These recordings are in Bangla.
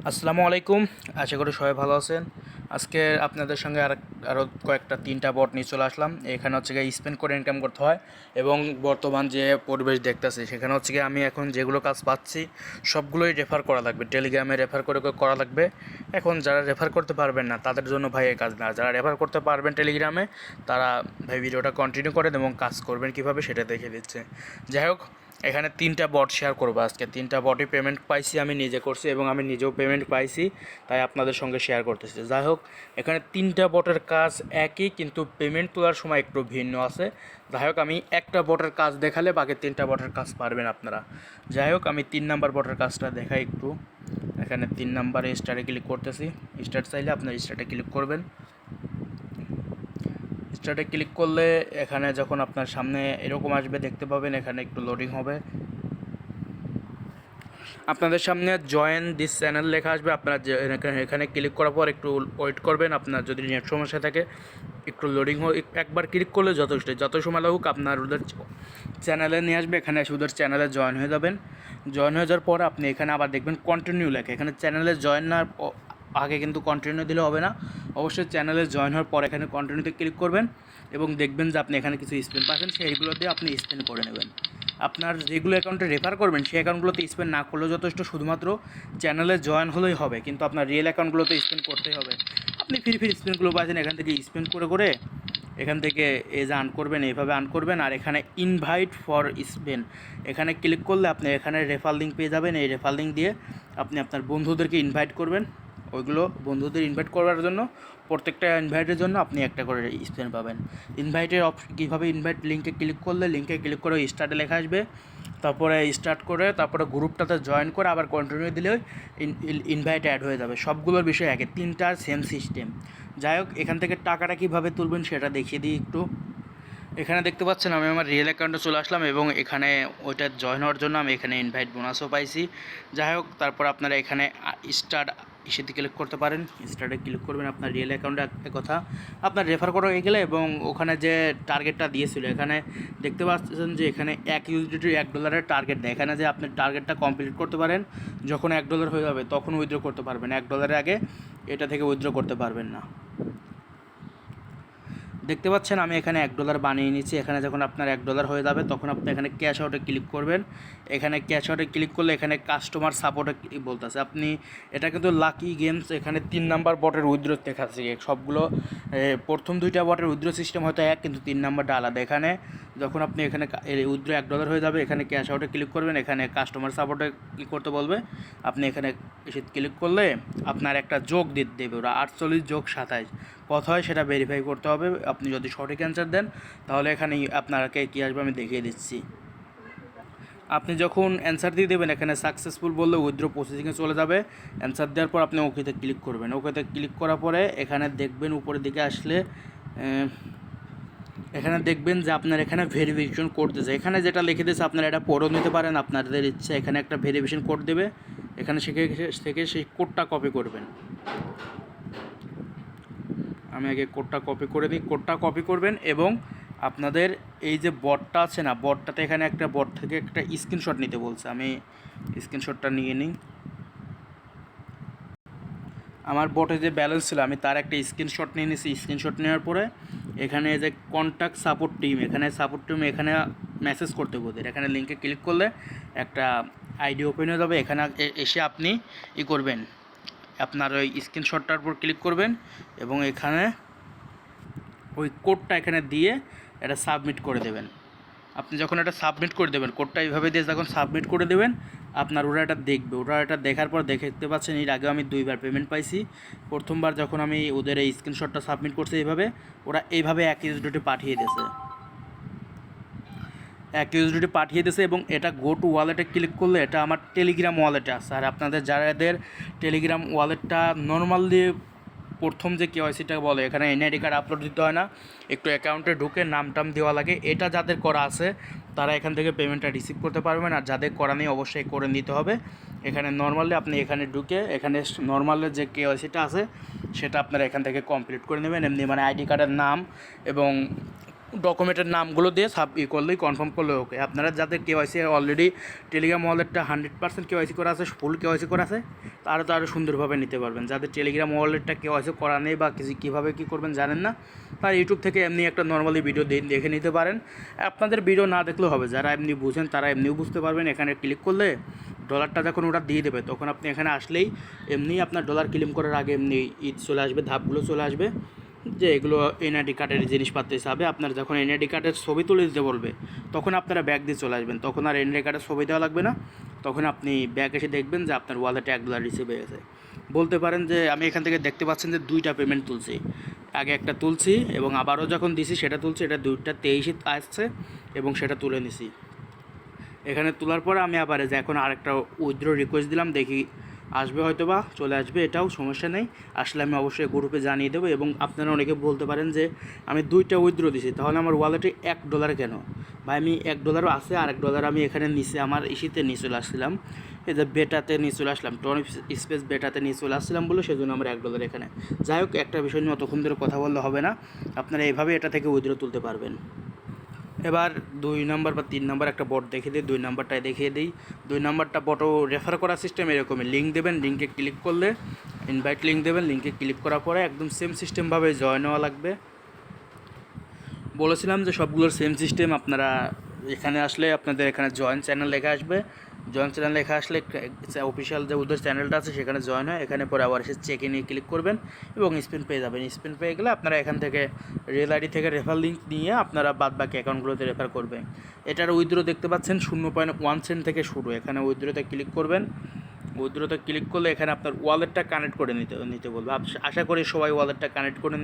আসসালামু আলাইকুম। আশা করি সবাই ভালো আছেন। আজকে আপনাদের সঙ্গে আরও কয়েকটা 3টা বট নিয়ে চলে আসলাম। এখানে হচ্ছে গিয়ে স্পেন্ড করে ইনকাম করতে হয় এবং বর্তমান যে পরিবেশ দেখতেছি সেখানে হচ্ছে গিয়ে আমি এখন যেগুলো কাজ পাচ্ছি সবগুলোই রেফার করা লাগবে, টেলিগ্রামে রেফার করে করা লাগবে। এখন যারা রেফার করতে পারবেন না তাদের জন্য ভাই এই কাজ না, যারা রেফার করতে পারবেন টেলিগ্রামে তারা ভাই ভিডিওটা কন্টিনিউ করেন এবং কাজ করবেন কীভাবে সেটা দেখে দিচ্ছে। যাই হোক, এখানে 3টা বট শেয়ার করবো আজকে। 3টা বটই পেমেন্ট পাইছি, আমি নিজে করছি এবং আমি নিজেও পেমেন্ট পাইছি, তাই আপনাদের সঙ্গে শেয়ার করতেছি। যাই হোক, এখানে 3টা বটের কাজ একই, কিন্তু পেমেন্ট তোলার সময় একটু ভিন্ন আছে। যাই হোক, আমি একটা বটের কাজ দেখালে বাকি 3টা বটের কাজ পারবেন আপনারা। যাই হোক, আমি 3 নাম্বার বটের কাজটা দেখাই একটু। এখানে 3 নাম্বারে স্টার্টে ক্লিক করতেছি। স্টার্ট চাইলে আপনার স্টার্টে ক্লিক করবেন। স্টার্টে ক্লিক করলে এখানে যখন আপনার সামনে এরকম আসবে দেখতে পাবেন, এখানে একটু লোডিং হবে। আপনাদের সামনে জয়েন দিস চ্যানেল লেখা আসবে, আপনারা এখানে ক্লিক করার পর একটু ওয়েট করবেন। আপনার যদি নেট সমস্যা থাকে একটু লোডিং একবার ক্লিক করলে যথেষ্ট, যত সময় লাগুক আপনার ওদের চ্যানেলে নিয়ে আসবে। এখানে এসে ওদের চ্যানেলে জয়েন হয়ে যাবেন। জয়েন হয়ে যাওয়ার পর আপনি এখানে আবার দেখবেন কন্টিনিউ লেখা। এখানে চ্যানেলে জয়েন না আগে কিন্তু কন্টিনিউ দিলে হবে না, অবশ্যই চ্যানেলে জয়েন হওয়ার পর এখানে কন্টিনিউতে ক্লিক করবেন এবং দেখবেন যে আপনি এখানে কিছু স্পেন পাচ্ছেন, সেইগুলো দিয়ে আপনি স্পেন করে নেবেন। আপনার যেগুলো অ্যাকাউন্টে রেফার করবেন সেই অ্যাকাউন্টগুলোতে স্পেন্ড না করলেও যথেষ্ট, শুধুমাত্র চ্যানেলে জয়েন হলেই হবে। কিন্তু আপনার রিয়েল অ্যাকাউন্টগুলোতে স্পেন্ড করতেই হবে। আপনি ফ্রি স্পেন্ডগুলো পাচ্ছেন, এখান থেকে স্পেন্ড করে এখান থেকে যে আর্ন করবেন, এইভাবে আর্ন করবেন। আর এখানে ইনভাইট ফর স্পেন, এখানে ক্লিক করলে আপনি এখানে রেফার লিঙ্ক পেয়ে যাবেন। এই রেফার লিঙ্ক দিয়ে আপনি আপনার বন্ধুদেরকে ইনভাইট করবেন। ওইগুলো বন্ধুদের ইনভাইট করার জন্য প্রত্যেকটা ইনভাইটের জন্য আপনি একটা করে স্পেন পাবেন। ইনভাইটের কীভাবে, ইনভাইট লিঙ্কে ক্লিক করলে, লিঙ্কে ক্লিক করে স্টার্টে লেখা আসবে, তারপরে স্টার্ট করে তারপরে গ্রুপটাতে জয়েন করে আবার কন্টিনিউ দিলে ইনভাইট অ্যাড হয়ে যাবে। সবগুলোর বিষয় একে, 3টার সেম সিস্টেম। যাই হোক, এখান থেকে টাকাটা কীভাবে তুলবেন সেটা দেখিয়ে দিই একটু। এখানে দেখতে পাচ্ছেন আমি আমার রিয়েল অ্যাকাউন্টে চলে আসলাম এবং এখানে ওইটা জয়েন হওয়ার জন্য আমি এখানে ইনভাইট বোনাসও পাইছি। যাই হোক, তারপর আপনারা এখানে স্টার্ট ইসেতে ক্লিক করতে পারেন। স্টার্টে ক্লিক করবেন আপনার রিয়েল অ্যাকাউন্টে কথা আপনার রেফার করা হয়ে গেলে এবং ওখানে যে টার্গেটটা দিয়েছিল এখানে দেখতে পাচ্ছেন যে এখানে $1 $1 টার্গেট দেয়। এখানে যে আপনি টার্গেটটা কমপ্লিট করতে পারেন, যখন $1 হয়ে যাবে তখন উইথড্র করতে পারবেন। $1 আগে এটা থেকে উইথড্র করতে পারবেন না। দেখতে পাচ্ছেন আমি এখানে $1 বানিয়ে নিচ্ছি। এখানে যখন আপনার $1 হয়ে যাবে তখন আপনি এখানে ক্যাশ আউটে ক্লিক করবেন। এখানে ক্যাশ আউটে ক্লিক করলে এখানে কাস্টমার সাপোর্টে বলতেছে আপনি, এটা কিন্তু লাকি গেমস। এখানে 3 নাম্বার বটের উইথড্র দেখাচ্ছে সবগুলো। প্রথম 2টা বটের উইথড্র সিস্টেম হয়তো এক, কিন্তু 3 নাম্বারটা আলাদা। এখানে যখন আপনি এখানে উইথড্র $1 হয়ে যাবে, এখানে ক্যাশ আউটে ক্লিক করবেন। এখানে কাস্টমার সাপোর্টে ক্লিক করতে বলবে, আপনি এখানে এসে ক্লিক করলে আপনার একটা যোগ দিতে দেবে ওরা, 48+27 কত হয় সেটা ভেরিফাই করতে হবে। আপনি যদি সঠিক অ্যান্সার দেন তাহলে এখানে আপনাকে কী আসবে আমি দেখিয়ে দিচ্ছি। আপনি যখন অ্যান্সার দিয়ে দেবেন এখানে সাকসেসফুল বললে উইথড্র প্রসেসিংয়ে চলে যাবে। অ্যান্সার দেওয়ার পর আপনি ওকেতে ক্লিক করবেন। ওকেতে ক্লিক করার পরে এখানে দেখবেন উপরের দিকে আসলে এখানে দেখবেন যে আপনার এখানে ভেরিফিকেশন কোড দিয়েছে। এখানে যেটা লিখে দিয়েছে আপনারা এটা পড়েও নিতে পারেন, আপনাদের ইচ্ছে। এখানে একটা ভেরিফিকেশন কোড দেবে, এখানে থেকে সেই কোডটা কপি করবেন। আমি আগে কোডটা কপি করে দিই। কোডটা কপি করবেন এবং আপনাদের এই যে বটটা আছে না, বটটাতে এখানে একটা বট থেকে একটা স্ক্রিনশট নিতে বলছে। আমি স্ক্রিনশটটা নিয়ে নিই। আমার বটে যে ব্যালেন্স ছিল আমি তার একটা স্ক্রিনশট নিয়ে নিয়েছি। স্ক্রিনশট নেওয়ার পরে এখানে যে কন্ট্যাক্ট সাপোর্ট টিম, এখানে সাপোর্ট টিম এখানে মেসেজ করতে বলতে, এখানে লিঙ্কে ক্লিক করলে একটা আইডি ওপেন হয়ে যাবে। এখানে এসে আপনি করবেন, আপনার ওই স্ক্রিনশটটার উপর ক্লিক করবেন এবং এখানে ওই কোডটা এখানে দিয়ে এটা সাবমিট করে দেবেন। আপনি যখন এটা সাবমিট করে দেবেন, কোডটা এইভাবে দিয়ে যখন সাবমিট করে দেবেন, আপনার ওরা এটা দেখবে। ওরা এটা দেখার পর দেখতে পাচ্ছেন এর আগেও আমি 2বার পেমেন্ট পাইছি। প্রথমবার যখন আমি ওদের এই স্ক্রিনশটটা সাবমিট করছি এইভাবে, ওরা এইভাবে $1 পাঠিয়ে দিয়েছে। $1 পাঠিয়ে দিয়েছে এবং এটা গো টু ওয়ালেটে ক্লিক করলে এটা আমার টেলিগ্রাম ওয়ালেটে আছে। আর আপনাদের যাদের টেলিগ্রাম ওয়ালেটটা নর্মাল দিয়ে প্রথম যে কেওয়াইসিটা বলে, এখানে এনআইডি কার্ড আপলোড দিতে হয় না, একটু অ্যাকাউন্টে ঢুকে নাম টাম দেওয়া লাগে। এটা যাদের করা আছে তারা এখান থেকে পেমেন্টটা রিসিভ করতে পারবেন, আর যাদের করা নেই অবশ্যই করে নিতে হবে। এখানে নর্মালি আপনি এখানে ঢুকে এখানে নর্মালের যে কেওয়াইসিটা আছে সেটা আপনারা এখান থেকে কমপ্লিট করে নেবেন। এমনি মানে আইডি কার্ডের নাম এবং ডকুমেন্টের নামগুলো দিয়ে করলেই কনফার্ম করলে ওকে। আপনারা যাদের কেওয়াইসি অলরেডি টেলিগ্রাম ওয়ালেটটা 100% কেওয়াইসি করা আছে, ফুল কেওয়াইসি করা আছে, তারা তো আরও সুন্দরভাবে নিতে পারবেন। যাদের টেলিগ্রাম ওয়ালেটটা কেওয়াইসি করা নেই বা কীভাবে কী করবেন জানেন না, তারা ইউটিউব থেকে এমনি একটা নর্মালি ভিডিও দেখে নিতে পারেন। আপনাদের ভিডিও না দেখলেও হবে, যারা এমনি বুঝেন তারা এমনিও বুঝতে পারবেন। এখানে ক্লিক করলে ডলারটা যখন ওরা দিয়ে দেবে তখন আপনি এখানে আসলেই এমনি আপনার ডলার ক্লেম করার আগে এমনি চলে আসবে, ধাপগুলো চলে আসবে যে এগুলো এনআইডি কার্ডের জিনিসপত্র হিসাবে। আপনার যখন এনআইডি কার্ডের ছবি তুলে দিতে বলবে তখন আপনারা ব্যাগ দিয়ে চলে আসবেন, তখন আর এনআইডি কার্ডের ছবি দেওয়া লাগবে না। তখন আপনি ব্যাগ এসে দেখবেন যে আপনার ওয়ালেটে $1 রিসিভ হয়ে গেছে। বলতে পারেন যে আমি এখান থেকে দেখতে পাচ্ছেন যে 2টা পেমেন্ট তুলছি, আগে একটা তুলছি এবং আবারও যখন দিছি সেটা তুলছি, এটা 2টা 23 আসছে এবং সেটা তুলে নিছি। এখানে তোলার পরে আমি আবার যে এখন আরেকটা উইথড্র রিকোয়েস্ট দিলাম, দেখি আসবে, হয়তো বা চলে আসবে, এটাও সমস্যা নেই। আসলে আমি অবশ্যই গ্রুপে জানিয়ে দেবো। এবং আপনারা অনেকে বলতে পারেন যে আমি 2টা উইথড্র দিছি, তাহলে আমার ওয়ালেটে $1 কেন? ভাই আমি $1 আছে, আর $1 আমি এখানে নিচে আমার ইসিতে নিয়ে চলে আসছিলাম, এই যে বেটাতে নিয়ে চলে আসলাম, টন স্পেস বেটাতে নিয়ে চলে আসছিলাম বলে সেজন্য আমার $1 এখানে। যাই হোক, একটা বিষয় নিয়ে অতক্ষণ ধরে কথা বললে হবে না, আপনারা এইভাবে এটা থেকে উইথড্র তুলতে পারবেন। এবার 2 নম্বর বা 3 নম্বর একটা বট দেখিয়ে দিই, 2 নম্বরটায় দেখিয়ে দিই। 2 নম্বরটা বটও রেফার করা সিস্টেম এরকমই, লিঙ্ক দেবেন, লিঙ্কে ক্লিক করলে ইনভাইট লিঙ্ক দেবেন, লিঙ্কে ক্লিক করার পরে একদম সেম সিস্টেমভাবে জয়েন হওয়া লাগবে। বলেছিলাম যে সবগুলোর সেম সিস্টেম। আপনারা এখানে আসলে আপনাদের এখানে জয়েন চ্যানেল লেখা আসবে, জয়েন চ্যানেল লেখা আসলে অফিসিয়াল যে ওদের চ্যানেলটা আছে সেখানে জয়েন হয়। এখানে পরে আবার এসে চেক ইনে ক্লিক করবেন এবং স্পিন পেয়ে যাবেন। স্পিন পেয়ে গেলে আপনারা এখান থেকে রিয়েল আইডি থেকে রেফার লিঙ্ক নিয়ে আপনারা বাদ বাকি অ্যাকাউন্টগুলোতে রেফার করবেন। এটার উইথড্র দেখতে পাচ্ছেন 0.1 সেন্ট থেকে শুরু। এখানে উইথড্রতে ক্লিক করবেন, উইথড্রতে ক্লিক করলে এখানে আপনার ওয়ালেটটা কানেক্ট করে নিতে বলবে। আশা করি সবাই ওয়ালেটটা কানেক্ট করে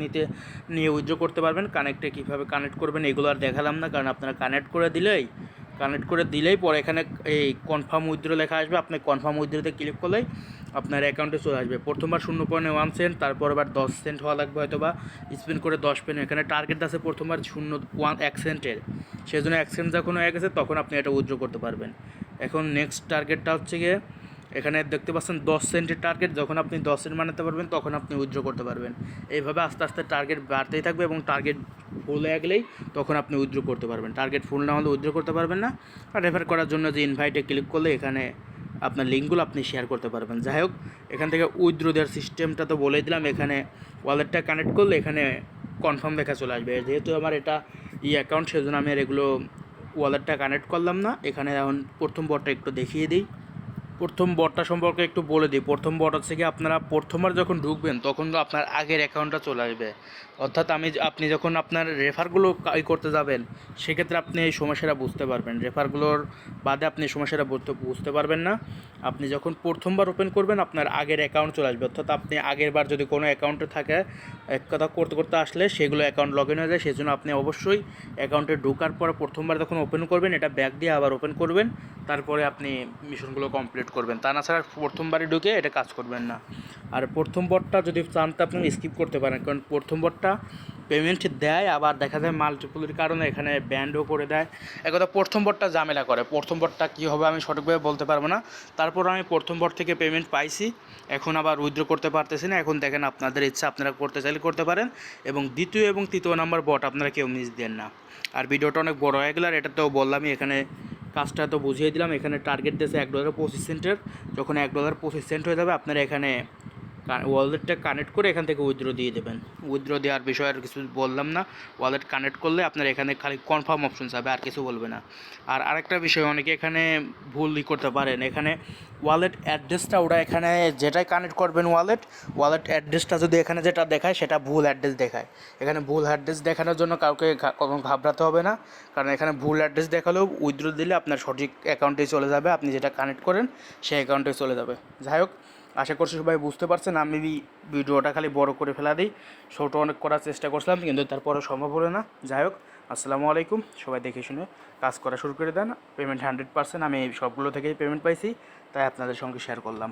নিয়ে উইথড্র করতে পারবেন। কানেক্টে কীভাবে কানেক্ট করবেন এগুলো আর দেখালাম না, কারণ আপনারা কানেক্ট করে দিলেই পরে এখানে এই কনফার্ম উইথড্র লেখা আসবে। আপনি কনফার্ম উইথড্রতে ক্লিক করলেই আপনার অ্যাকাউন্টে চলে আসবে। প্রথমবার 0.1 সেন্ট, তারপর আবার 10 সেন্ট হওয়া লাগবে হয়তো বা, স্পেন্ড করে 10 পেন। এখানে টার্গেট আছে প্রথমবার 1 সেন্টের, সেজন্য 1 সেন্ট যখন হয়ে গেছে তখন আপনি এটা উইথড্র করতে পারবেন। এখন নেক্সট টার্গেটটা হচ্ছে গিয়ে এখানে দেখতে পাচ্ছেন 10 সেন্টের টার্গেট, যখন আপনি 10 সেন্ট বানাতে পারবেন তখন আপনি উইথড্র করতে পারবেন। এইভাবে আস্তে আস্তে টার্গেট বাড়তেই থাকবে এবং টার্গেট ফুল হয়ে গেলেই তখন আপনি উইথড্র করতে পারবেন। টার্গেট ফুল না হলে উইথড্র করতে পারবেন না। আর রেফার করার জন্য যে ইনভাইটে ক্লিক করলে এখানে আপনার লিঙ্কগুলো আপনি শেয়ার করতে পারবেন। যাই হোক, এখান থেকে উইথড্র দেওয়ার সিস্টেমটা তো বলেই দিলাম। এখানে ওয়ালেটটা কানেক্ট করলে এখানে কনফার্ম লেখা চলে আসবে। যেহেতু আমার এটা অ্যাকাউন্ট, সেজন্য আমি আর এগুলো ওয়ালেটটা কানেক্ট করলাম না। এখানে এখন প্রথম বটটা একটু দেখিয়ে দিই। প্রথম বটটা সম্পর্কে একটু বলে দিই। প্রথম বট হচ্ছে কি, আপনারা প্রথমবার যখন ঢুকবেন তখন তো আপনার আগের অ্যাকাউন্টটা চলে আসবে। অর্থাৎ আপনি যখন আপনার রেফারগুলো করতে যাবেন সেক্ষেত্রে আপনি এই সমস্যাটা বুঝতে পারবেন। রেফারগুলোর বাদে আপনি সমস্যাটা বুঝতে পারবেন না। আপনি যখন প্রথমবার ওপেন করবেন আপনার আগের অ্যাকাউন্ট চলে আসবে। অর্থাৎ আপনি আগের বার যদি কোনো অ্যাকাউন্টে থাকে, এক কথা করতে আসলে সেগুলো অ্যাকাউন্ট লগ ইন হয়ে যায়। সেজন্য আপনি অবশ্যই অ্যাকাউন্টে ঢোকার পর প্রথমবার যখন ওপেন করবেন এটা ব্যাক দিয়ে আবার ওপেন করবেন, তারপরে আপনি মিশনগুলো কমপ্লিট করবেন। তা না ছাড়া প্রথমবারই ঢুকে এটা কাজ করবেন না। আর প্রথম বটটা যদি চান তো আপনি স্কিপ করতে পারেন, কারণ প্রথম বটটা পেমেন্ট দেয়, আবার দেখা যায় মাল্টিপলের কারণে এখানে ব্যান্ডও করে দেয়। একথা প্রথম বটটা ঝামেলা করে। প্রথম বটটা কী হবে আমি সঠিকভাবে বলতে পারবো না। তারপর আমি প্রথম বট থেকে পেমেন্ট পাইছি, এখন আবার উইথড্র করতে পারতেছি না। এখন দেখেন আপনাদের ইচ্ছা, আপনারা করতে চাইলে করতে পারেন। এবং দ্বিতীয় এবং তৃতীয় নম্বর বট আপনারা কেউ মিস দেন না। আর ভিডিওটা অনেক বড় হয়ে গেল, আর এটা তো বললামই, এখানে কাজটা তো বুঝিয়ে দিলাম। এখানে টার্গেট দিয়েছে $1.25 যখন $1.25 হয়ে যাবে আপনারা এখানে ওয়ালেটটা কানেক্ট করে এখান থেকে উইথড্র দিয়ে দেবেন। উইথড্র দেওয়ার বিষয়ে আর কিছু বললাম না। ওয়ালেট কানেক্ট করলে আপনার এখানে খালি কনফার্ম অপশন যাবে, আর কিছু বলবে না। আর আরেকটা বিষয়, অনেকে এখানে ভুলই করতে পারেন। এখানে ওয়ালেট অ্যাড্রেসটা ওরা এখানে যেটাই কানেক্ট করবেন ওয়ালেট অ্যাড্রেসটা যদি এখানে যেটা দেখায় সেটা ভুল অ্যাড্রেস দেখায়। এখানে ভুল অ্যাড্রেস দেখানোর জন্য কাউকে কখনো ঘাবড়াতে হবে না, কারণ এখানে ভুল অ্যাড্রেস দেখালেও উইথড্র দিলে আপনার সঠিক অ্যাকাউন্টেই চলে যাবে, আপনি যেটা কানেক্ট করেন সেই অ্যাকাউন্টেই চলে যাবে। যাই হোক, আশা করছি সবাই বুঝতে পারছেন। আমি ভিডিওটা খালি বড় করে ফেলা দিই, ছোটো অনেক করার চেষ্টা করছিলাম কিন্তু তারপরে সম্ভব হলো না। যাই হোক, আসসালামু আলাইকুম। সবাই দেখে শুনে কাজ করা শুরু করে দেন। পেমেন্ট 100%, আমি সবগুলো থেকেই পেমেন্ট পাইছি, তাই আপনাদের সঙ্গে শেয়ার করলাম।